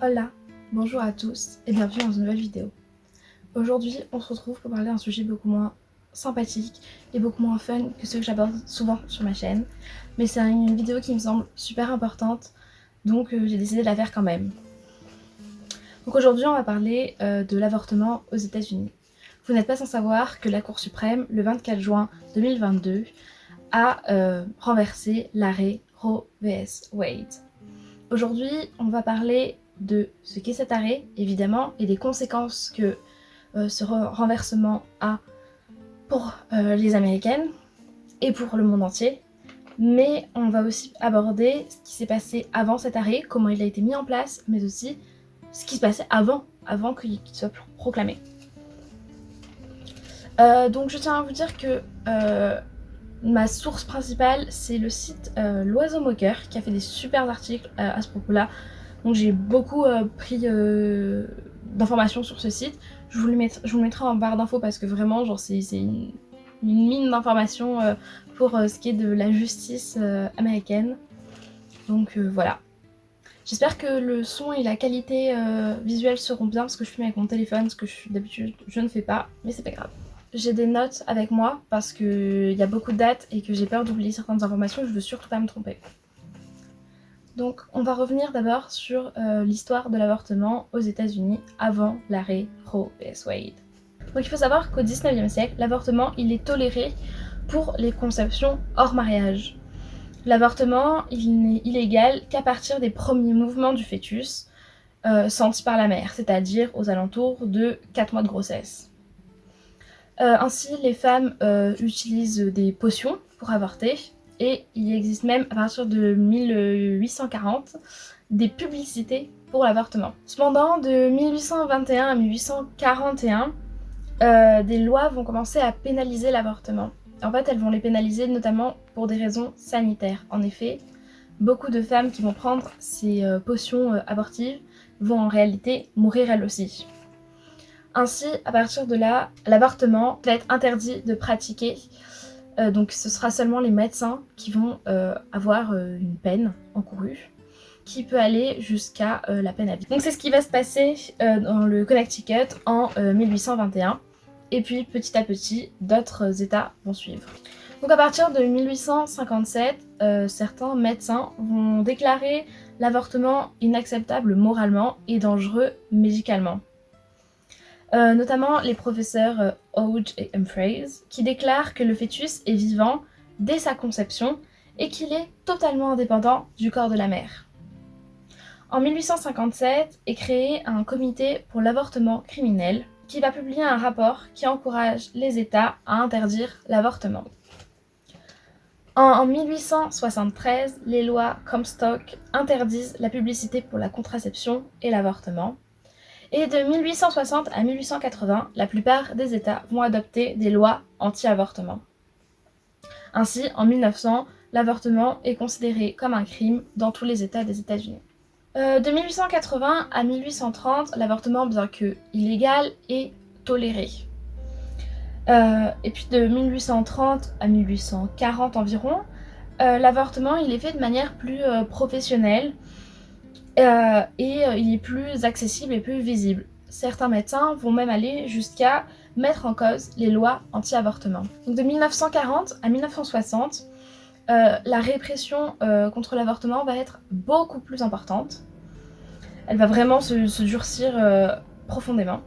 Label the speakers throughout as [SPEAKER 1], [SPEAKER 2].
[SPEAKER 1] Hola, bonjour à tous et bienvenue dans une nouvelle vidéo. Aujourd'hui, on se retrouve pour parler d'un sujet beaucoup moins sympathique et beaucoup moins fun que ceux que j'aborde souvent sur ma chaîne. Mais c'est une vidéo qui me semble super importante, donc j'ai décidé de la faire quand même. Donc aujourd'hui, on va parler de l'avortement aux États-Unis. Vous n'êtes pas sans savoir que la Cour suprême, le 24 juin 2022, a renversé l'arrêt Roe vs Wade. Aujourd'hui, on va parler de ce qu'est cet arrêt, évidemment, et des conséquences que ce renversement a pour les Américaines et pour le monde entier. Mais on va aussi aborder ce qui s'est passé avant cet arrêt, comment il a été mis en place, mais aussi ce qui se passait avant qu'il soit proclamé. Donc je tiens à vous dire que ma source principale, c'est le site L'Oiseau Moqueur, qui a fait des super articles à ce propos-là. Donc j'ai beaucoup pris d'informations sur ce site. Je vous le mettrai en barre d'infos parce que vraiment, genre, c'est une mine d'informations pour ce qui est de la justice américaine. Donc voilà. J'espère que le son et la qualité visuelle seront bien parce que je filme avec mon téléphone, ce que d'habitude je ne fais pas, mais c'est pas grave. J'ai des notes avec moi parce qu'il y a beaucoup de dates et que j'ai peur d'oublier certaines informations et je veux surtout pas me tromper. Donc on va revenir d'abord sur l'histoire de l'avortement aux États-Unis avant l'arrêt Roe vs Wade. Donc il faut savoir qu'au 19e siècle, l'avortement il est toléré pour les conceptions hors mariage. L'avortement il n'est illégal qu'à partir des premiers mouvements du fœtus sentis par la mère, c'est-à-dire aux alentours de 4 mois de grossesse. Ainsi, les femmes utilisent des potions pour avorter, et il existe même, à partir de 1840, des publicités pour l'avortement. Cependant, de 1821 à 1841, des lois vont commencer à pénaliser l'avortement. En fait, elles vont les pénaliser notamment pour des raisons sanitaires. En effet, beaucoup de femmes qui vont prendre ces potions abortives vont en réalité mourir elles aussi. Ainsi, à partir de là, l'avortement va être interdit de pratiquer. Donc ce sera seulement les médecins qui vont avoir une peine encourue, qui peut aller jusqu'à la peine à vie. Donc c'est ce qui va se passer dans le Connecticut en 1821. Et puis petit à petit, d'autres États vont suivre. Donc à partir de 1857, certains médecins vont déclarer l'avortement inacceptable moralement et dangereux médicalement. Notamment les professeurs Hodge et Humphreys, qui déclarent que le fœtus est vivant dès sa conception et qu'il est totalement indépendant du corps de la mère. En 1857 est créé un comité pour l'avortement criminel qui va publier un rapport qui encourage les États à interdire l'avortement. En 1873, les lois Comstock interdisent la publicité pour la contraception et l'avortement. Et de 1860 à 1880, la plupart des États vont adopter des lois anti-avortement. Ainsi, en 1900, l'avortement est considéré comme un crime dans tous les États des États-Unis. De 1880 à 1830, l'avortement, bien que illégal, est toléré. Et puis de 1830 à 1840 environ, l'avortement il est fait de manière plus professionnelle. Il est plus accessible et plus visible. Certains médecins vont même aller jusqu'à mettre en cause les lois anti-avortement. Donc de 1940 à 1960, la répression contre l'avortement va être beaucoup plus importante. Elle va vraiment se durcir profondément.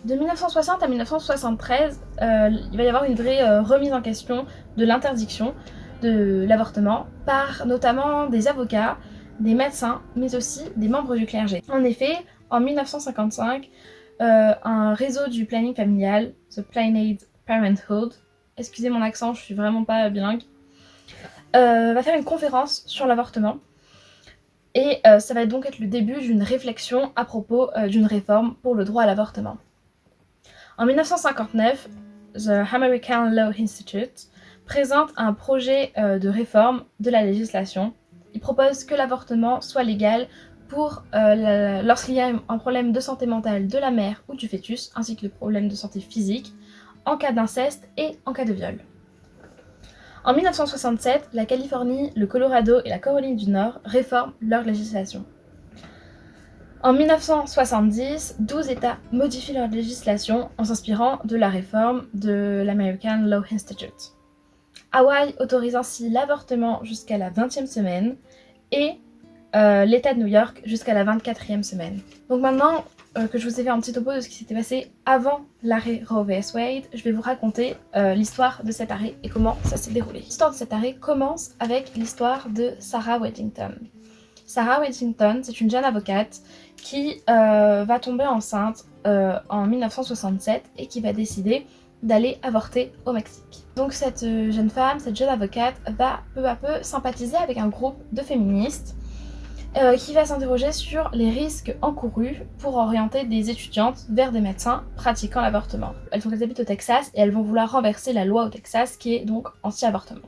[SPEAKER 1] De 1960 à 1973, il va y avoir une vraie remise en question de l'interdiction de l'avortement par notamment des avocats, des médecins, mais aussi des membres du clergé. En effet, en 1955, un réseau du planning familial, The Planned Parenthood, excusez mon accent, je suis vraiment pas bilingue, va faire une conférence sur l'avortement. Et ça va donc être le début d'une réflexion à propos d'une réforme pour le droit à l'avortement. En 1959, The American Law Institute présente un projet de réforme de la législation. Il propose que l'avortement soit légal lorsqu'il y a un problème de santé mentale de la mère ou du fœtus, ainsi que le problème de santé physique, en cas d'inceste et en cas de viol. En 1967, la Californie, le Colorado et la Caroline du Nord réforment leur législation. En 1970, 12 États modifient leur législation en s'inspirant de la réforme de l'American Law Institute. Hawaï autorise ainsi l'avortement jusqu'à la 20e semaine et l'État de New York jusqu'à la 24e semaine. Donc maintenant que je vous ai fait un petit topo de ce qui s'était passé avant l'arrêt Roe vs Wade, je vais vous raconter l'histoire de cet arrêt et comment ça s'est déroulé. L'histoire de cet arrêt commence avec l'histoire de Sarah Weddington. Sarah Weddington, c'est une jeune avocate qui va tomber enceinte en 1967 et qui va décider d'aller avorter au Mexique. Donc cette jeune femme, cette jeune avocate va peu à peu sympathiser avec un groupe de féministes qui va s'interroger sur les risques encourus pour orienter des étudiantes vers des médecins pratiquant l'avortement. Elles habitent au Texas et elles vont vouloir renverser la loi au Texas qui est donc anti-avortement.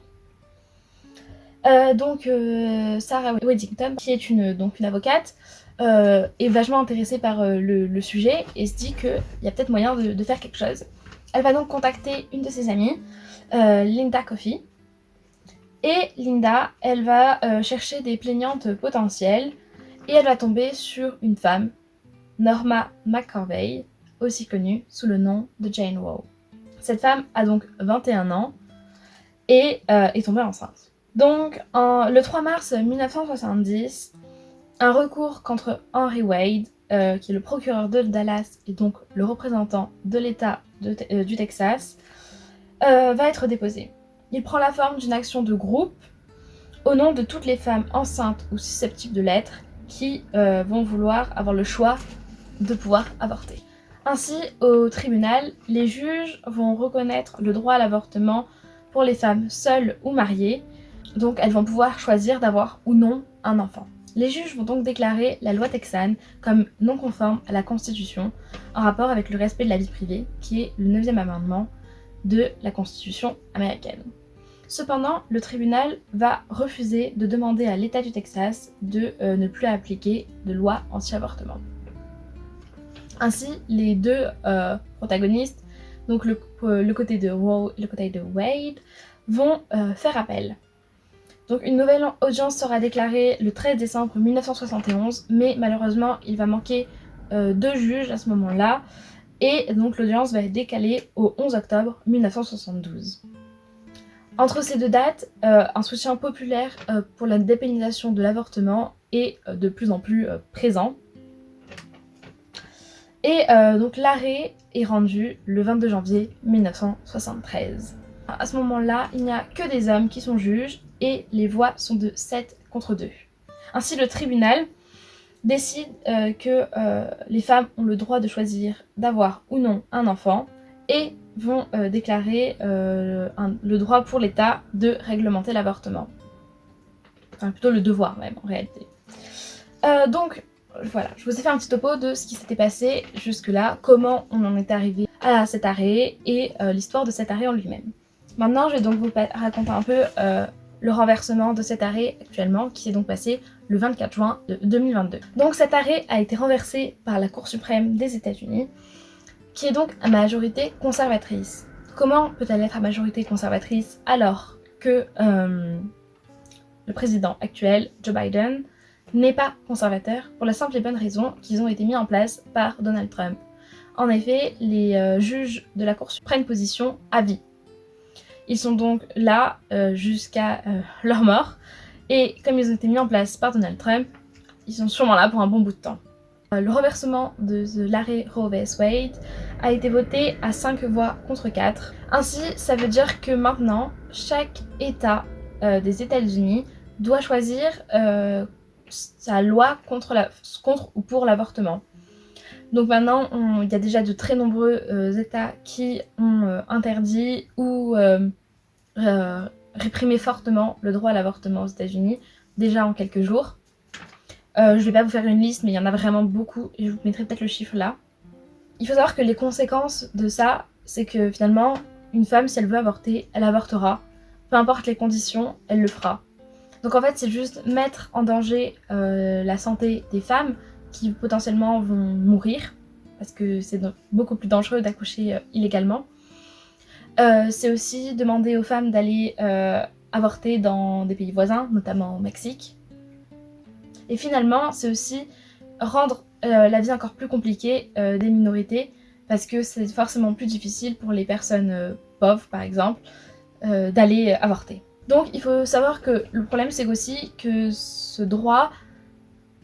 [SPEAKER 1] Sarah Weddington, qui est une avocate, est vachement intéressée par le sujet et se dit qu'il y a peut-être moyen de faire quelque chose. Elle va donc contacter une de ses amies, Linda Coffey. Et Linda, elle va chercher des plaignantes potentielles et elle va tomber sur une femme, Norma McCorvey, aussi connue sous le nom de Jane Roe. Cette femme a donc 21 ans et est tombée enceinte. Donc, le 3 mars 1970, un recours contre Henry Wade, qui est le procureur de Dallas et donc le représentant de l'État du Texas, va être déposé. Il prend la forme d'une action de groupe au nom de toutes les femmes enceintes ou susceptibles de l'être qui vont vouloir avoir le choix de pouvoir avorter. Ainsi, au tribunal, les juges vont reconnaître le droit à l'avortement pour les femmes seules ou mariées, donc elles vont pouvoir choisir d'avoir ou non un enfant. Les juges vont donc déclarer la loi texane comme non conforme à la Constitution en rapport avec le respect de la vie privée, qui est le 9e amendement de la Constitution américaine. Cependant, le tribunal va refuser de demander à l'État du Texas de ne plus appliquer de loi anti-avortement. Ainsi, les deux protagonistes, donc le côté de Roe et le côté de Wade, vont faire appel. Donc une nouvelle audience sera déclarée le 13 décembre 1971, mais malheureusement, il va manquer 2 juges à ce moment-là, et donc l'audience va être décalée au 11 octobre 1972. Entre ces deux dates, un soutien populaire pour la dépénalisation de l'avortement est de plus en plus présent. Et donc l'arrêt est rendu le 22 janvier 1973. À ce moment-là, il n'y a que des hommes qui sont juges et les voix sont de 7 contre 2. Ainsi, le tribunal décide que les femmes ont le droit de choisir d'avoir ou non un enfant et vont déclarer le droit pour l'État de réglementer l'avortement. Enfin, plutôt le devoir même, en réalité. Donc, voilà, je vous ai fait un petit topo de ce qui s'était passé jusque-là, comment on en est arrivé à cet arrêt et l'histoire de cet arrêt en lui-même. Maintenant, je vais donc vous raconter un peu le renversement de cet arrêt actuellement, qui s'est donc passé le 24 juin de 2022. Donc cet arrêt a été renversé par la Cour suprême des États-Unis, qui est donc à majorité conservatrice. Comment peut-elle être à majorité conservatrice alors que le président actuel, Joe Biden, n'est pas conservateur, pour la simple et bonne raison qu'ils ont été mis en place par Donald Trump. En effet, les juges de la Cour prennent position à vie. Ils sont donc là jusqu'à leur mort, et comme ils ont été mis en place par Donald Trump, ils sont sûrement là pour un bon bout de temps. Le renversement de l'arrêt Roe vs Wade a été voté à 5 voix contre 4. Ainsi, ça veut dire que maintenant, chaque État des États-Unis doit choisir sa loi contre ou pour l'avortement. Donc maintenant, il y a déjà de très nombreux États qui ont interdit ou réprimé fortement le droit à l'avortement aux États-Unis, déjà en quelques jours. Je vais pas vous faire une liste, mais il y en a vraiment beaucoup, et je vous mettrai peut-être le chiffre là. Il faut savoir que les conséquences de ça, c'est que finalement, une femme, si elle veut avorter, elle avortera. Peu importe les conditions, elle le fera. Donc en fait, c'est juste mettre en danger la santé des femmes qui potentiellement vont mourir, parce que c'est beaucoup plus dangereux d'accoucher illégalement. C'est aussi demander aux femmes d'aller avorter dans des pays voisins, notamment au Mexique. Et finalement, c'est aussi rendre la vie encore plus compliquée des minorités, parce que c'est forcément plus difficile pour les personnes pauvres par exemple d'aller avorter. Donc il faut savoir que le problème c'est aussi que ce droit,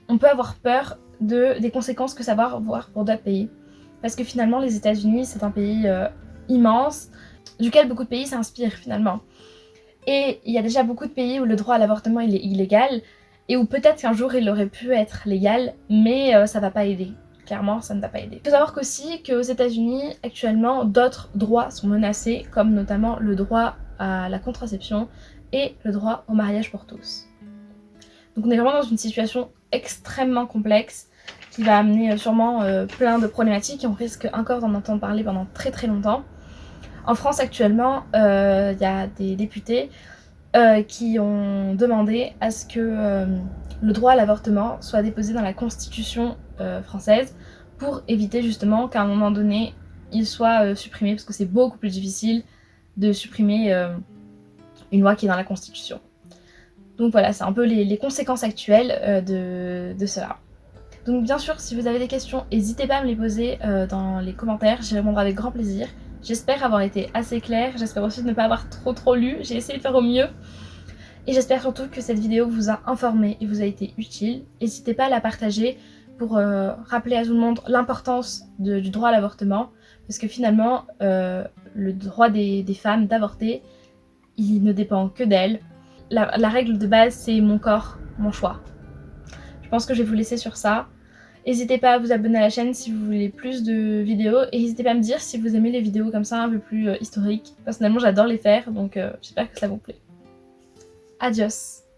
[SPEAKER 1] on peut avoir peur des conséquences que ça va avoir pour d'autres pays. Parce que finalement les États-Unis c'est un pays immense, duquel beaucoup de pays s'inspirent finalement. Et il y a déjà beaucoup de pays où le droit à l'avortement il est illégal, et où peut-être qu'un jour il aurait pu être légal, mais ça va pas aider. Clairement, ça ne va pas aider. Il faut savoir qu'aussi qu'aux États-Unis, actuellement, d'autres droits sont menacés, comme notamment le droit à la contraception et le droit au mariage pour tous. Donc on est vraiment dans une situation extrêmement complexe qui va amener sûrement plein de problématiques et on risque encore d'en entendre parler pendant très très longtemps. En France actuellement, il y a des députés qui ont demandé à ce que le droit à l'avortement soit déposé dans la Constitution française pour éviter justement qu'à un moment donné il soit supprimé, parce que c'est beaucoup plus difficile de supprimer une loi qui est dans la Constitution. Donc voilà, c'est un peu les conséquences actuelles de cela. Donc bien sûr, si vous avez des questions, n'hésitez pas à me les poser dans les commentaires, j'y répondrai avec grand plaisir. J'espère avoir été assez claire, j'espère aussi ne pas avoir trop lu, j'ai essayé de faire au mieux. Et j'espère surtout que cette vidéo vous a informé et vous a été utile. N'hésitez pas à la partager pour rappeler à tout le monde l'importance du droit à l'avortement, parce que finalement, le droit des femmes d'avorter, il ne dépend que d'elles. La règle de base, c'est mon corps, mon choix. Je pense que je vais vous laisser sur ça. N'hésitez pas à vous abonner à la chaîne si vous voulez plus de vidéos, et n'hésitez pas à me dire si vous aimez les vidéos comme ça un peu plus historiques. Personnellement, j'adore les faire, donc j'espère que ça vous plaît. Adios!